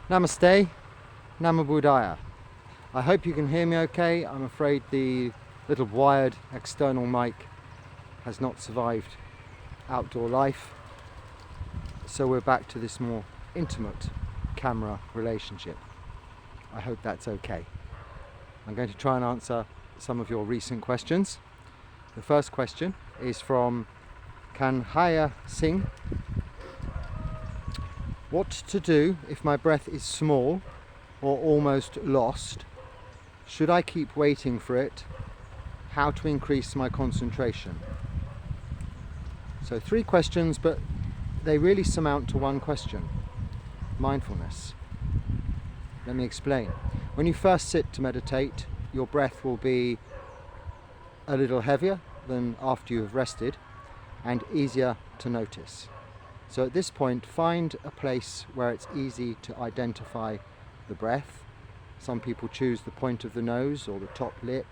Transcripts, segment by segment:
Namaste, Namo Buddhaya. I hope you can hear me okay. I'm afraid the little wired external mic has not survived outdoor life, so we're back to this more intimate camera relationship. I hope that's okay. I'm going to try and answer some of your recent questions. The first question is from Kanhaya Singh. What to do if my breath is small or almost lost? Should I keep waiting for it? How to increase my concentration? So 3 questions, but they really surmount to one question: mindfulness. Let me explain. When you first sit to meditate, your breath will be a little heavier than after you have rested and easier to notice. So at this point, find a place where it's easy to identify the breath. Some people choose the point of the nose or the top lip,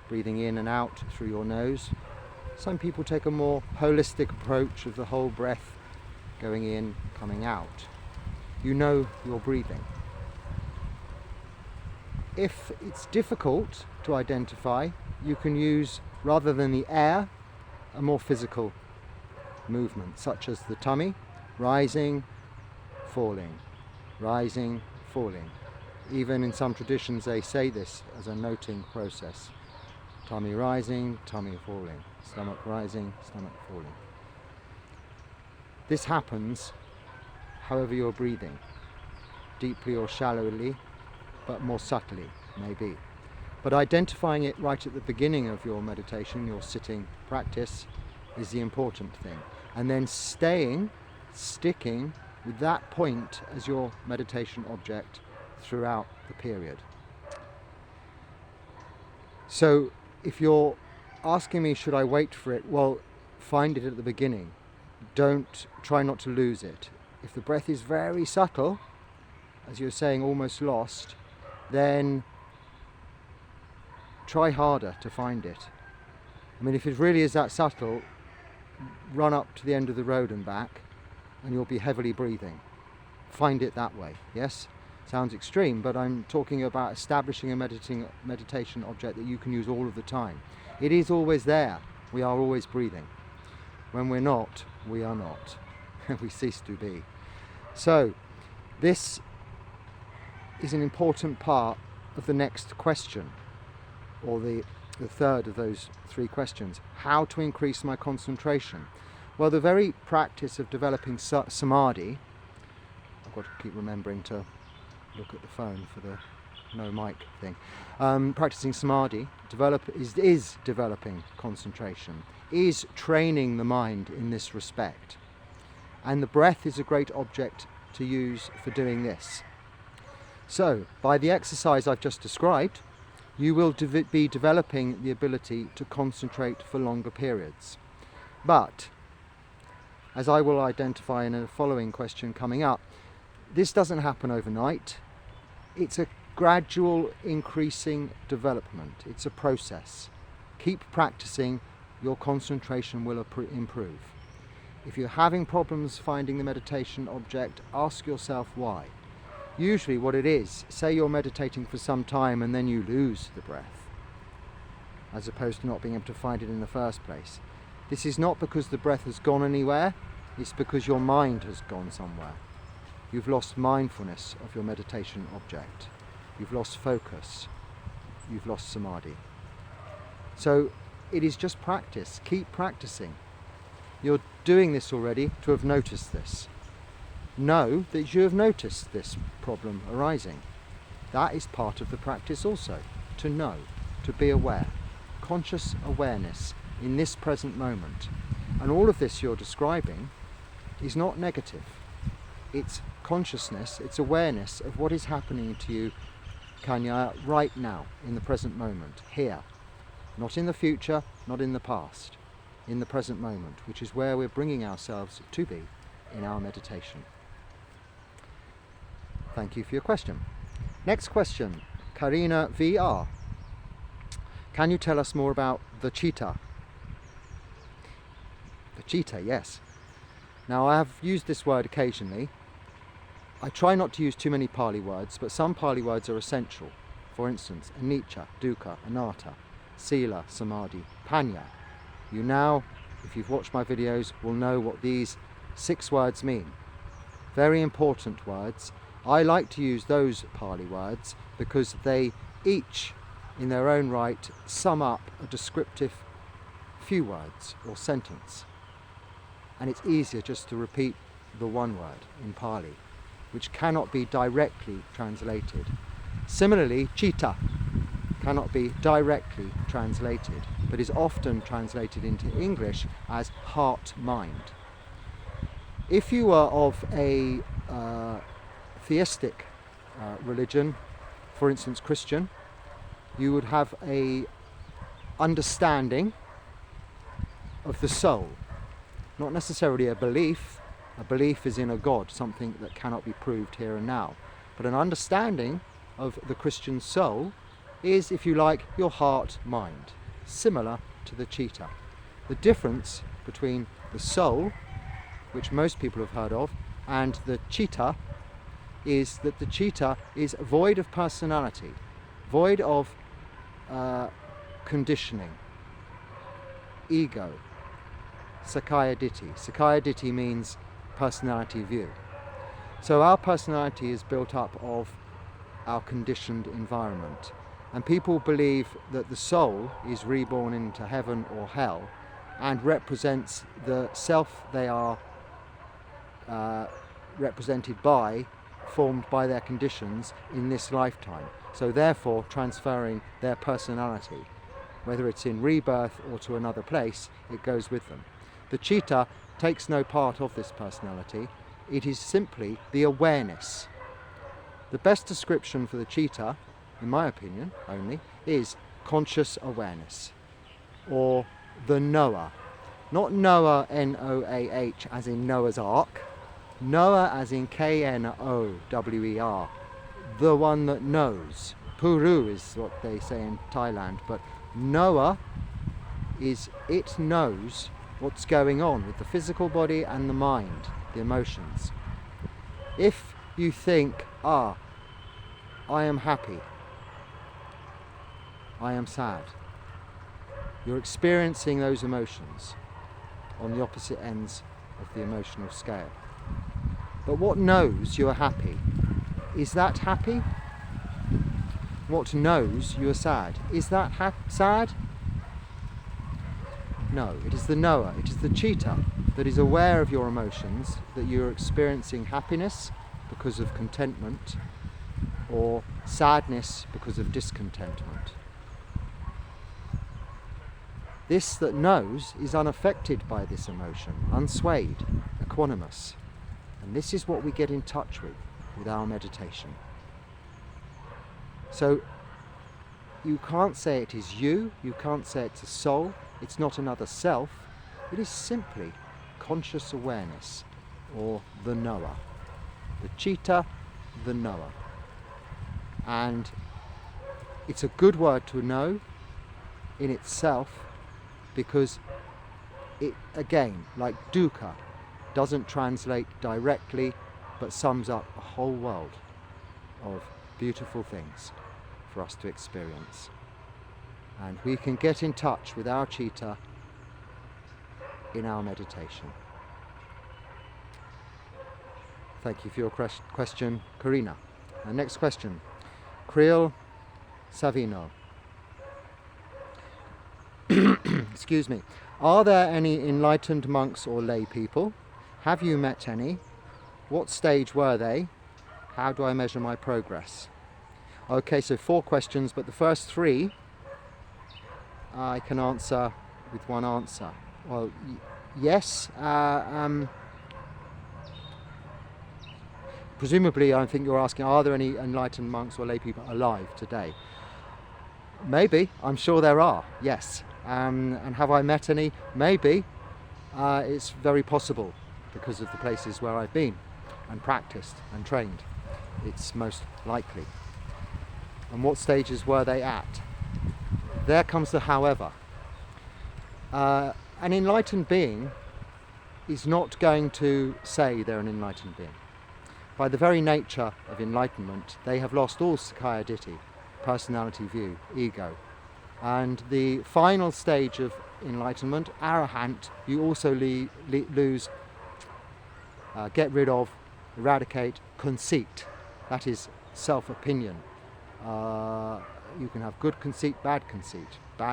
breathing in and out through your nose. Some people take a more holistic approach of the whole breath going in, coming out. You know you're breathing. If it's difficult to identify, you can use, rather than the air, a more physical movement, such as the tummy, rising, falling, rising, falling. Even in some traditions they say this as a noting process. Tummy rising, tummy falling, stomach rising, stomach falling. This happens however you're breathing, deeply or shallowly, but more subtly, maybe. But identifying it right at the beginning of your meditation, your sitting practice, is the important thing. And then sticking with that point as your meditation object throughout the period. So if you're asking me, should I wait for it? Well, find it at the beginning. Try not to lose it. If the breath is very subtle, as you're saying, almost lost, then try harder to find it. I mean, if it really is that subtle, run up to the end of the road and back, and you'll be heavily breathing. Find it that way, yes? Sounds extreme, but I'm talking about establishing a meditation object that you can use all of the time. It is always there. We are always breathing. When we're not, we are not. We cease to be. So, this is an important part of the next question, or the third of those 3 questions. How to increase my concentration? Well, the very practice of developing samadhi, I've got to keep remembering to look at the phone for the no mic thing. Practicing samadhi is developing concentration, is training the mind in this respect. And the breath is a great object to use for doing this. So, by the exercise I've just described, you will be developing the ability to concentrate for longer periods. But, as I will identify in a following question coming up, this doesn't happen overnight. It's a gradual increasing development. It's a process. Keep practicing, your concentration will improve. If you're having problems finding the meditation object, ask yourself why. Usually what it is, say you're meditating for some time and then you lose the breath, as opposed to not being able to find it in the first place. This is not because the breath has gone anywhere, it's because your mind has gone somewhere. You've lost mindfulness of your meditation object. You've lost focus. You've lost samadhi. So it is just practice. Keep practicing. You're doing this already to have noticed this. Know that you have noticed this problem arising. That is part of the practice also. To know, to be aware. Conscious awareness in this present moment. And all of this you're describing is not negative. It's consciousness, it's awareness of what is happening to you, Kanya, right now, in the present moment, here. Not in the future, not in the past. In the present moment, which is where we're bringing ourselves to be in our meditation. Thank you for your question. Next question, Karina VR. Can you tell us more about the cheetah? The cheetah, yes. Now, I have used this word occasionally. I try not to use too many Pali words, but some Pali words are essential. For instance, anicca, dukkha, anatta, sila, samadhi, panya. You now, if you've watched my videos, will know what these 6 words mean. Very important words. I like to use those Pali words because they each, in their own right, sum up a descriptive few words or sentence. And it's easier just to repeat the one word in Pali, which cannot be directly translated. Similarly, cheetah cannot be directly translated, but is often translated into English as heart-mind. If you are of a theistic religion, for instance Christian, you would have a understanding of the soul, not necessarily a belief. A belief is in a God, something that cannot be proved here and now. But an understanding of the Christian soul is, if you like, your heart-mind, similar to the cheetah. The difference between the soul, which most people have heard of, and the cheetah is that the cheetah is void of personality, void of conditioning, ego, Sakaya Ditti. Sakaya Ditti means personality view. So our personality is built up of our conditioned environment. And people believe that the soul is reborn into heaven or hell and represents the self they are represented by, formed by their conditions in this lifetime. So therefore transferring their personality, whether it's in rebirth or to another place, it goes with them. The cheetah takes no part of this personality. It is simply the awareness. The best description for the cheetah, in my opinion only, is conscious awareness, or the knower. Not Noah, N-O-A-H, as in Noah's Ark. Knower as in K-N-O-W-E-R. The one that knows. Puru is what they say in Thailand, but knower is it knows what's going on with the physical body and the mind, the emotions. If you think, I am happy, I am sad, you're experiencing those emotions on the opposite ends of the emotional scale. But what knows you are happy? Is that happy? What knows you are sad? Is that sad? No, it is the knower, it is the cheetah that is aware of your emotions, that you're experiencing happiness because of contentment or sadness because of discontentment. This that knows is unaffected by this emotion, unswayed, equanimous. And this is what we get in touch with our meditation. So you can't say it is you can't say it's a soul, it's not another self, it is simply conscious awareness, or the knower. The cheetah, the knower. And it's a good word to know in itself, because it, again, like dukkha, doesn't translate directly, but sums up a whole world of beautiful things for us to experience. And we can get in touch with our cheetah in our meditation. Thank you for your question, Karina. Next question, Kriel Savino. Excuse me. Are there any enlightened monks or lay people? Have you met any? What stage were they? How do I measure my progress? Okay, so 4 questions, but the first 3 I can answer with one answer. Well, yes. Presumably, I think you're asking, are there any enlightened monks or lay people alive today? Maybe. I'm sure there are, yes. And have I met any? Maybe. It's very possible because of the places where I've been and practiced and trained. It's most likely. And what stages were they at? There comes the however. An enlightened being is not going to say they're an enlightened being. by the very nature of enlightenment, they have lost all Sakkaya Ditthi, personality view, ego. And the final stage of enlightenment, Arahant, you also lose, get rid of, eradicate conceit. That is self-opinion. You can have good conceit, bad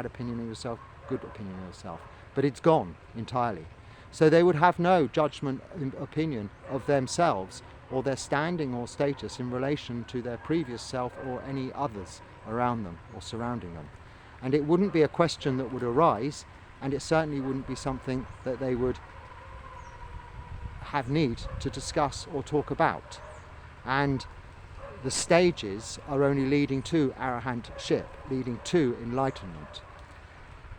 opinion of yourself, good opinion of yourself. But it's gone entirely. So they would have no judgment, opinion of themselves or their standing or status in relation to their previous self or any others around them or surrounding them. And it wouldn't be a question that would arise, and it certainly wouldn't be something that they would have need to discuss or talk about. And the stages are only leading to arahantship, leading to enlightenment.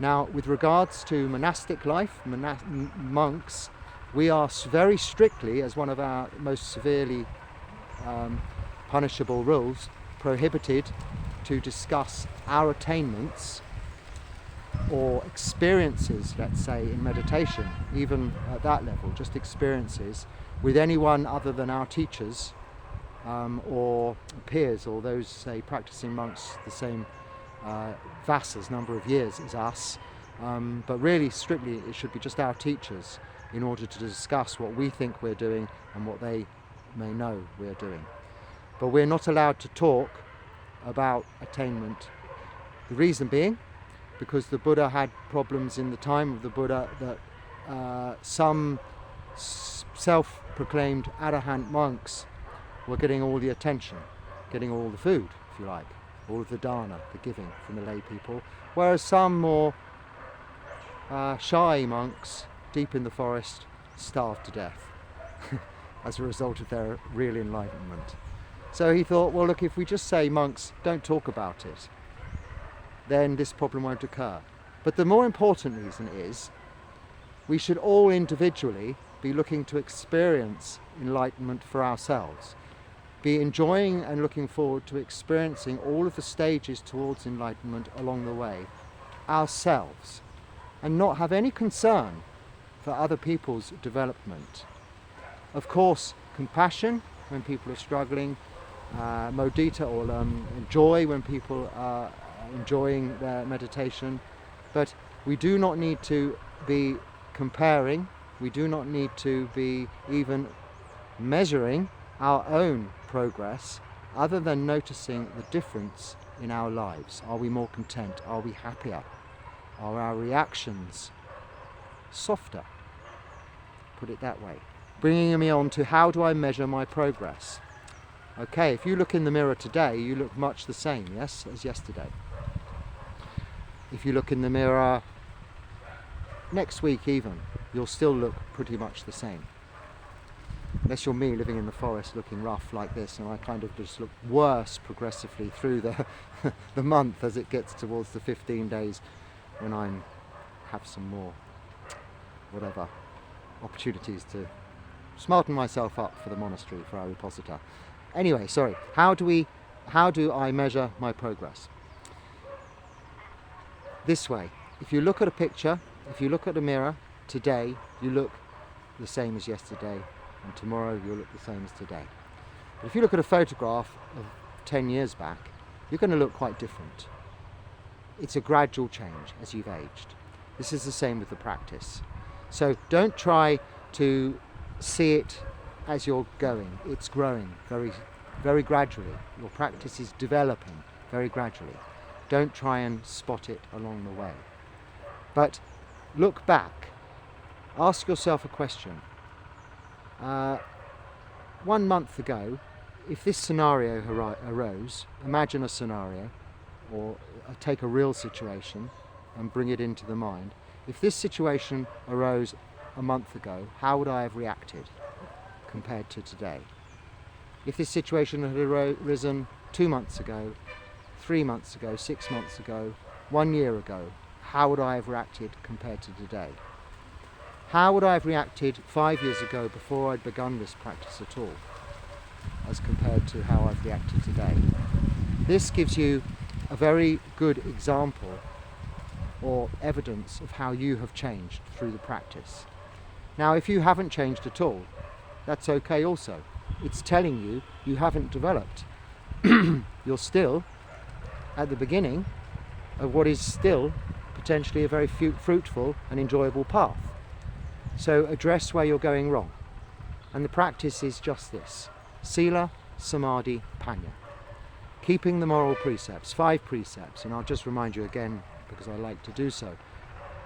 Now, with regards to monastic life, monks, we are very strictly, as one of our most severely punishable rules, prohibited to discuss our attainments or experiences, let's say, in meditation, even at that level, just experiences, with anyone other than our teachers or peers, or those, say, practicing monks the same vasas, number of years as us. But really, strictly, it should be just our teachers in order to discuss what we think we're doing and what they may know we're doing. But we're not allowed to talk about attainment. The reason being, because the Buddha had problems in the time of the Buddha that some self-proclaimed Arahant monks were getting all the attention, getting all the food, if you like, all of the dana, the giving from the lay people, whereas some more shy monks deep in the forest starved to death as a result of their real enlightenment. So he thought, well, look, if we just say, monks, don't talk about it, then this problem won't occur. But the more important reason is we should all individually be looking to experience enlightenment for ourselves, be enjoying and looking forward to experiencing all of the stages towards enlightenment along the way ourselves, and not have any concern for other people's development. Of course, compassion when people are struggling, mudita, or joy when people are enjoying their meditation, but we do not need to be comparing, we do not need to be even measuring our own progress, other than noticing the difference in our lives. Are we more content? Are we happier? Are our reactions softer? Put it that way. Bringing me on to how do I measure my progress? Okay, if you look in the mirror today, you look much the same, yes, as yesterday. If you look in the mirror next week even, you'll still look pretty much the same. Unless you're me living in the forest looking rough like this, and I kind of just look worse progressively through the month as it gets towards the 15 days when I have some more, whatever, opportunities to smarten myself up for the monastery, for our reposita. Anyway, sorry, how do I measure my progress? This way, if you look at a picture, if you look at a mirror today, you look the same as yesterday, and tomorrow you'll look the same as today. But if you look at a photograph of 10 years back, you're going to look quite different. It's a gradual change as you've aged. This is the same with the practice. So don't try to see it as you're going. It's growing very, very gradually. Your practice is developing very gradually. Don't try and spot it along the way. But look back. Ask yourself a question. 1 month ago, if this scenario arose, imagine a scenario, or take a real situation and bring it into the mind. If this situation arose a month ago, how would I have reacted compared to today? If this situation had arisen 2 months ago, 3 months ago, 6 months ago, 1 year ago, how would I have reacted compared to today? How would I have reacted 5 years ago before I'd begun this practice at all, as compared to how I've reacted today? This gives you a very good example or evidence of how you have changed through the practice. Now, if you haven't changed at all, that's okay also. it's telling you you haven't developed. You're still at the beginning of what is still potentially a very fruitful and enjoyable path. So address where you're going wrong. And the practice is just this: Sila, Samadhi, Panya. Keeping the moral precepts, 5 precepts, and I'll just remind you again because I like to do so.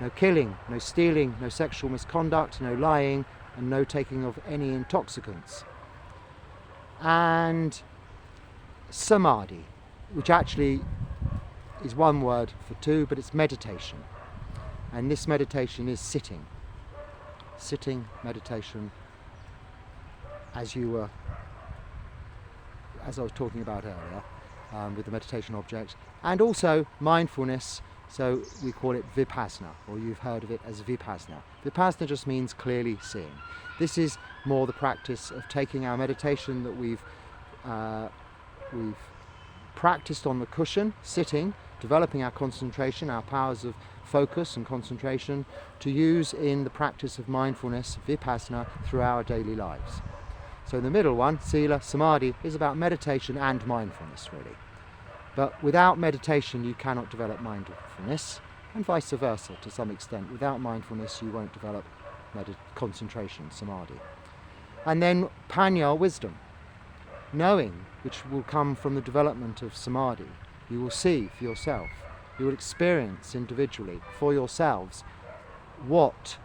No killing, no stealing, no sexual misconduct, no lying, and no taking of any intoxicants. And Samadhi, which actually is one word for 2, but it's meditation. And this meditation is sitting. Sitting meditation, as I was talking about earlier, with the meditation object, and also mindfulness. So we call it vipassana, or you've heard of it as vipassana. Vipassana just means clearly seeing. This is more the practice of taking our meditation that we've practiced on the cushion, sitting, developing our concentration, our powers of focus and concentration, to use in the practice of mindfulness, vipassana, through our daily lives. So the middle one, Sila, Samadhi, is about meditation and mindfulness, really. But without meditation you cannot develop mindfulness, and vice versa to some extent. Without mindfulness you won't develop concentration, Samadhi. And then Panya, wisdom. Knowing, which will come from the development of Samadhi. You will see for yourself, you will experience individually for yourselves what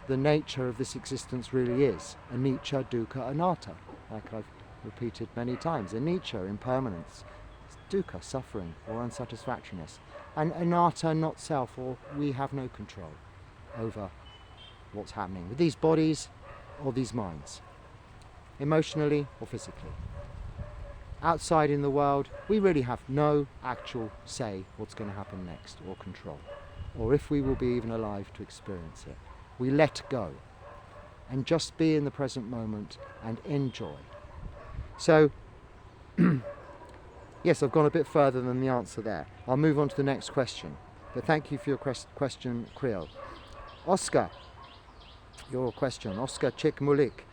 the nature of this existence really is. Anicca, dukkha, anatta, like I've repeated many times. Anicca, impermanence. Dukkha, suffering or unsatisfactoriness. And anatta, not self, or we have no control over what's happening with these bodies or these minds, emotionally or physically. Outside in the world, we really have no actual say what's going to happen next, or control, or if we will be even alive to experience it. We let go and just be in the present moment and enjoy. So, yes, I've gone a bit further than the answer there. I'll move on to the next question. But thank you for your question, Creole. Oscar, your question. Oscar Chik Mulik.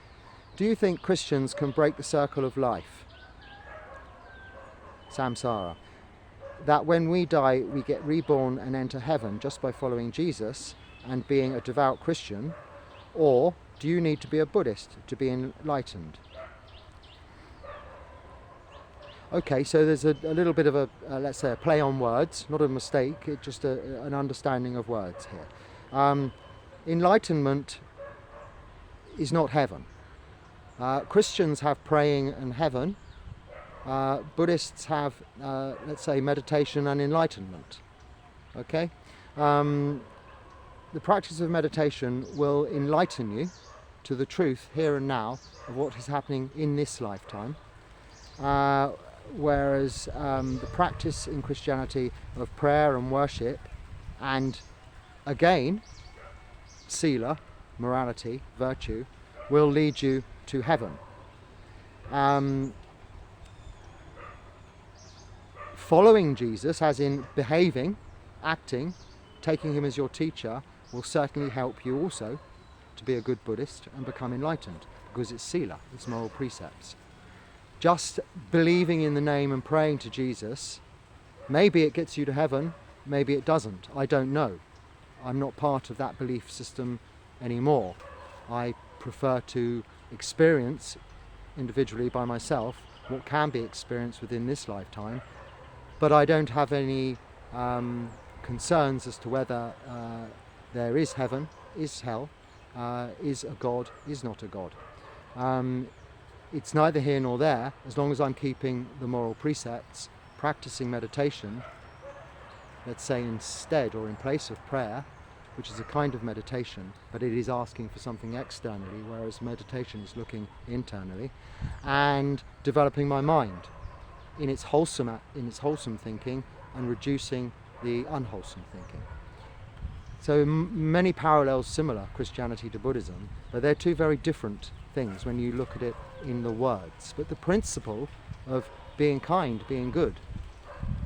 Do you think Christians can break the circle of life, samsara, that when we die we get reborn and enter heaven just by following Jesus and being a devout Christian, or do you need to be a Buddhist to be enlightened? Okay, so there's a little bit of a, let's say, a play on words, not a mistake, it's just an understanding of words here. Enlightenment is not heaven. Christians have praying and heaven. Buddhists have, let's say, meditation and enlightenment. Okay? The practice of meditation will enlighten you to the truth here and now of what is happening in this lifetime. Whereas the practice in Christianity of prayer and worship, and again, sila, morality, virtue, will lead you to heaven. Following Jesus, as in behaving, acting, taking him as your teacher, will certainly help you also to be a good Buddhist and become enlightened, because it's sila, it's moral precepts. Just believing in the name and praying to Jesus, maybe it gets you to heaven, maybe it doesn't. I don't know. I'm not part of that belief system anymore. I prefer to experience individually by myself what can be experienced within this lifetime, but I don't have any concerns as to whether there is heaven, is hell, is a God, is not a God. It's neither here nor there, as long as I'm keeping the moral precepts, practicing meditation, let's say instead or in place of prayer, which is a kind of meditation, but it is asking for something externally, whereas meditation is looking internally, and developing my mind in its wholesome thinking and reducing the unwholesome thinking. So many parallels similar, Christianity to Buddhism, but they're two very different things when you look at it in the words. But the principle of being kind, being good,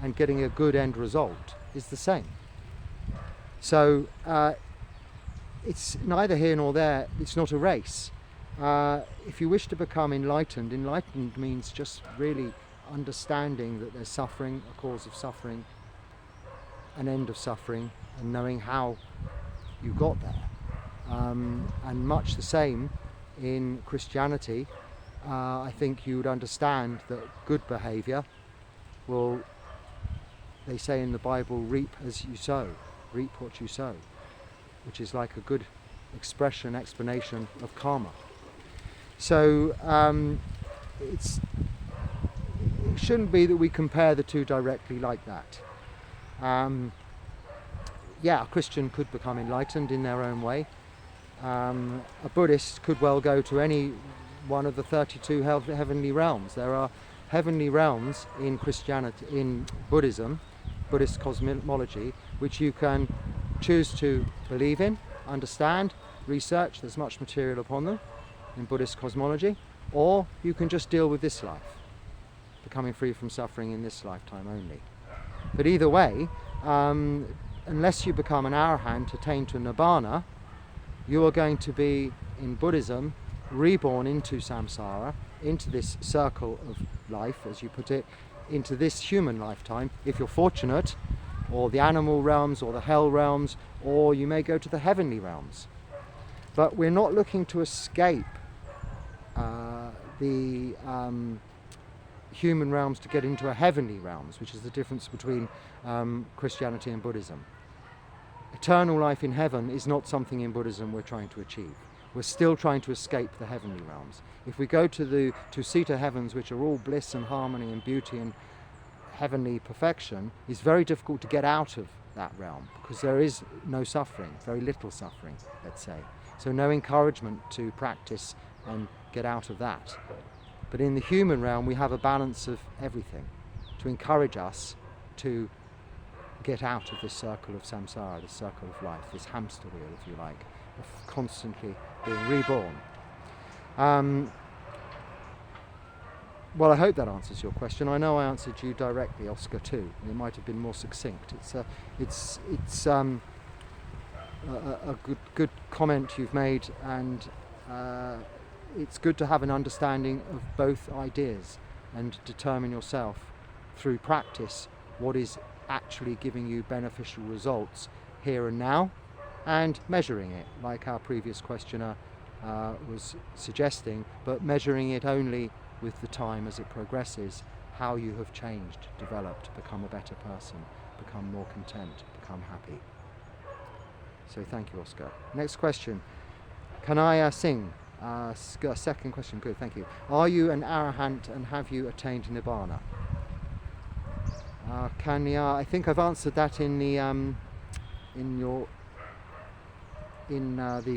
and getting a good end result is the same. So it's neither here nor there. It's not a race. if you wish to become enlightened, enlightened means just really understanding that there's suffering, a cause of suffering, an end of suffering, and knowing how you got there. And much the same in Christianity, I think you would understand that good behaviour will, they say in the Bible, reap as you sow, reap what you sow, which is like a good explanation of karma. So it shouldn't be that we compare the two directly like that. A Christian could become enlightened in their own way. A Buddhist could well go to any one of the 32 heavenly realms. There are heavenly realms in Christianity, in Buddhism, Buddhist cosmology, which you can choose to believe in, understand, research. There's much material upon them in Buddhist cosmology, or you can just deal with this life, becoming free from suffering in this lifetime only. But either way, unless you become an Arahant, attain to Nibbana, you are going to be, in Buddhism, reborn into samsara, into this circle of life, as you put it, into this human lifetime, if you're fortunate, or the animal realms, or the hell realms, or you may go to the heavenly realms. But we're not looking to escape the human realms to get into a heavenly realms, which is the difference between Christianity and Buddhism. Eternal life in heaven is not something in Buddhism we're trying to achieve. We're still trying to escape the heavenly realms. If we go to the two-seater heavens, which are all bliss and harmony and beauty and heavenly perfection, it's very difficult to get out of that realm because there is no suffering, very little suffering, let's say. So no encouragement to practice and get out of that. But in the human realm, we have a balance of everything to encourage us to get out of this circle of samsara, this circle of life, this hamster wheel, if you like, of constantly being reborn. Well, I hope that answers your question. I know I answered you directly, Oscar, too, and it might have been more succinct. It's a good comment you've made, and it's good to have an understanding of both ideas and determine yourself through practice what is actually giving you beneficial results here and now, and measuring it, like our previous questioner was suggesting, but measuring it only with the time as it progresses, how you have changed, developed, become a better person, become more content, become happy. So thank you, Oscar. Next question. Kanaya Singh. Second question. Good, thank you. Are you an Arahant and have you attained Nibbana? Kanya, I think I've answered that in the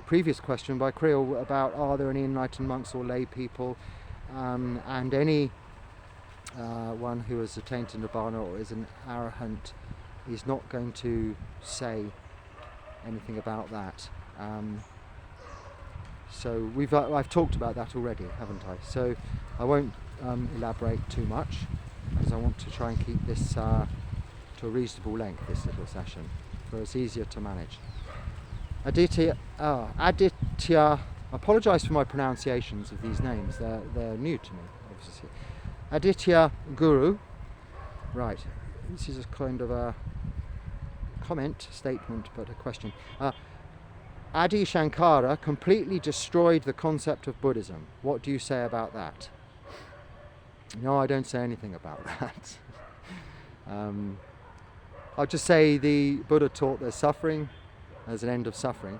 previous question by Creel about are there any enlightened monks or lay people, and any one who has attained to Nibbana or is an Arahant is not going to say anything about that. So I've talked about that already, haven't I? So I won't elaborate too much, because I want to try and keep this to a reasonable length, this little session, so it's easier to manage. Aditya, I apologise for my pronunciations of these names, they're new to me, obviously. Aditya Guru, right, this is a kind of a comment, statement, but a question. Adi Shankara completely destroyed the concept of Buddhism. What do you say about that? No, I don't say anything about that. I'll just say the Buddha taught there's suffering, there's an end of suffering,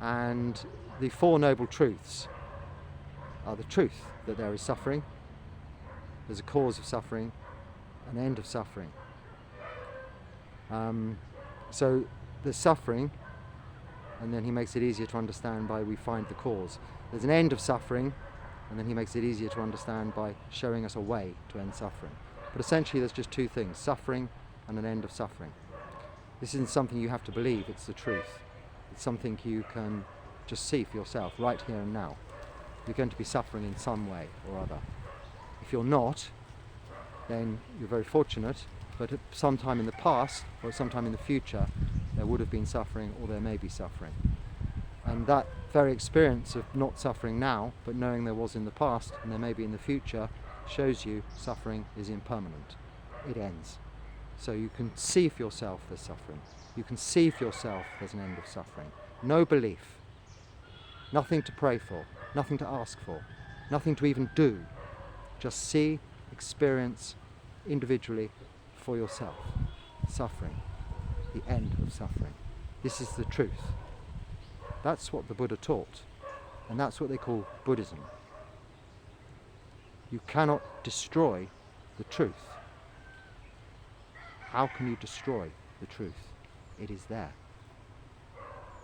and the Four Noble Truths are the truth that there is suffering, there's a cause of suffering, an end of suffering. So there's suffering, and then he makes it easier to understand by we find the cause. There's an end of suffering, and then he makes it easier to understand by showing us a way to end suffering. But essentially there's just two things, suffering and an end of suffering. This isn't something you have to believe, it's the truth. It's something you can just see for yourself, right here and now. You're going to be suffering in some way or other. If you're not, then you're very fortunate, but at some time in the past, or sometime in the future, there would have been suffering, or there may be suffering. And that very experience of not suffering now, but knowing there was in the past and there may be in the future, shows you suffering is impermanent. It ends. So you can see for yourself there's suffering. You can see for yourself there's an end of suffering. No belief. Nothing to pray for. Nothing to ask for. Nothing to even do. Just see, experience individually for yourself. Suffering. The end of suffering. This is the truth. That's what the Buddha taught. And that's what they call Buddhism. You cannot destroy the truth. How can you destroy the truth? It is there.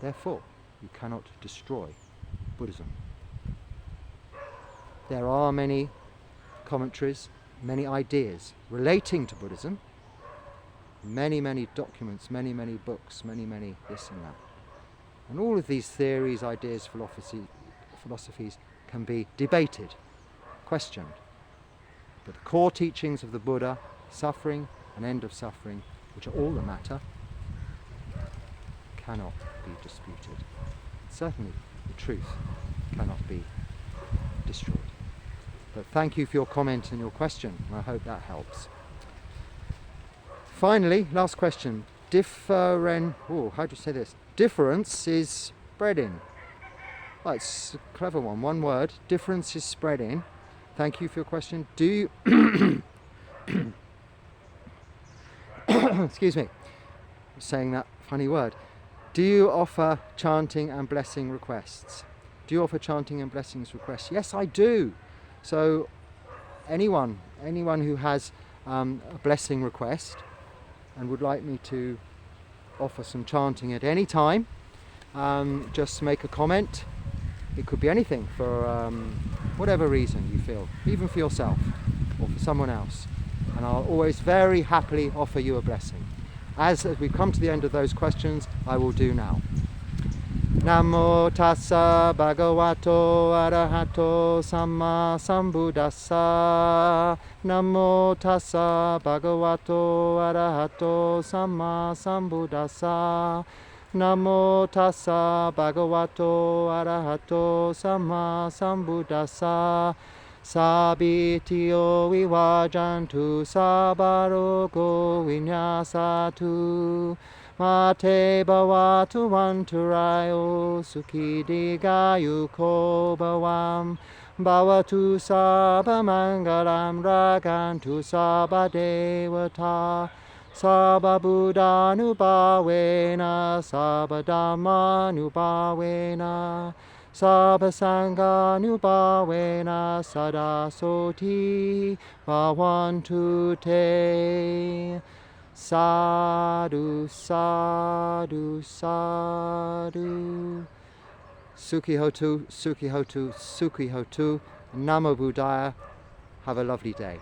Therefore, you cannot destroy Buddhism. There are many commentaries, many ideas relating to Buddhism, many documents, many books, many this and that. And all of these theories, ideas, philosophies can be debated, questioned. But the core teachings of the Buddha, suffering and end of suffering, which are all that matter, cannot be disputed. Certainly the truth cannot be destroyed. But thank you for your comment and your question, and I hope that helps. Finally, last question. How do you say this? Difference is spreading. Oh, it's a clever one. One word. Difference is spreading. Thank you for your question. Do you... Excuse me. I'm saying that funny word. Do you offer chanting and blessing requests? Do you offer chanting and blessings requests? Yes, I do. So anyone who has a blessing request and would like me to offer some chanting at any time, just make a comment. It could be anything, for whatever reason you feel, even for yourself or for someone else. And I'll always very happily offer you a blessing. As we come to the end of those questions, I will do now. Namo tassa bhagavato arahato samma sambuddhassa. Namo tassa bhagavato arahato samma sambuddhassa. Namo tassa bhagavato arahato samma sambuddhassa. Sabitiyo vivajantu sabarogo vinyasatu. Mate bhavatu vanturayo sukhi digayuko bhavam. Bhavatu sabha mangalam ragantu sabha devata. Sabha buddhanubhavena sabha dhammanubhavena. Sabha sanghanubhavena sada soti bhavantu te. Sadhu, sadhu, sadhu. Sukhi hotu, sukhi hotu, sukhi hotu. Namo Buddhaya. Have a lovely day.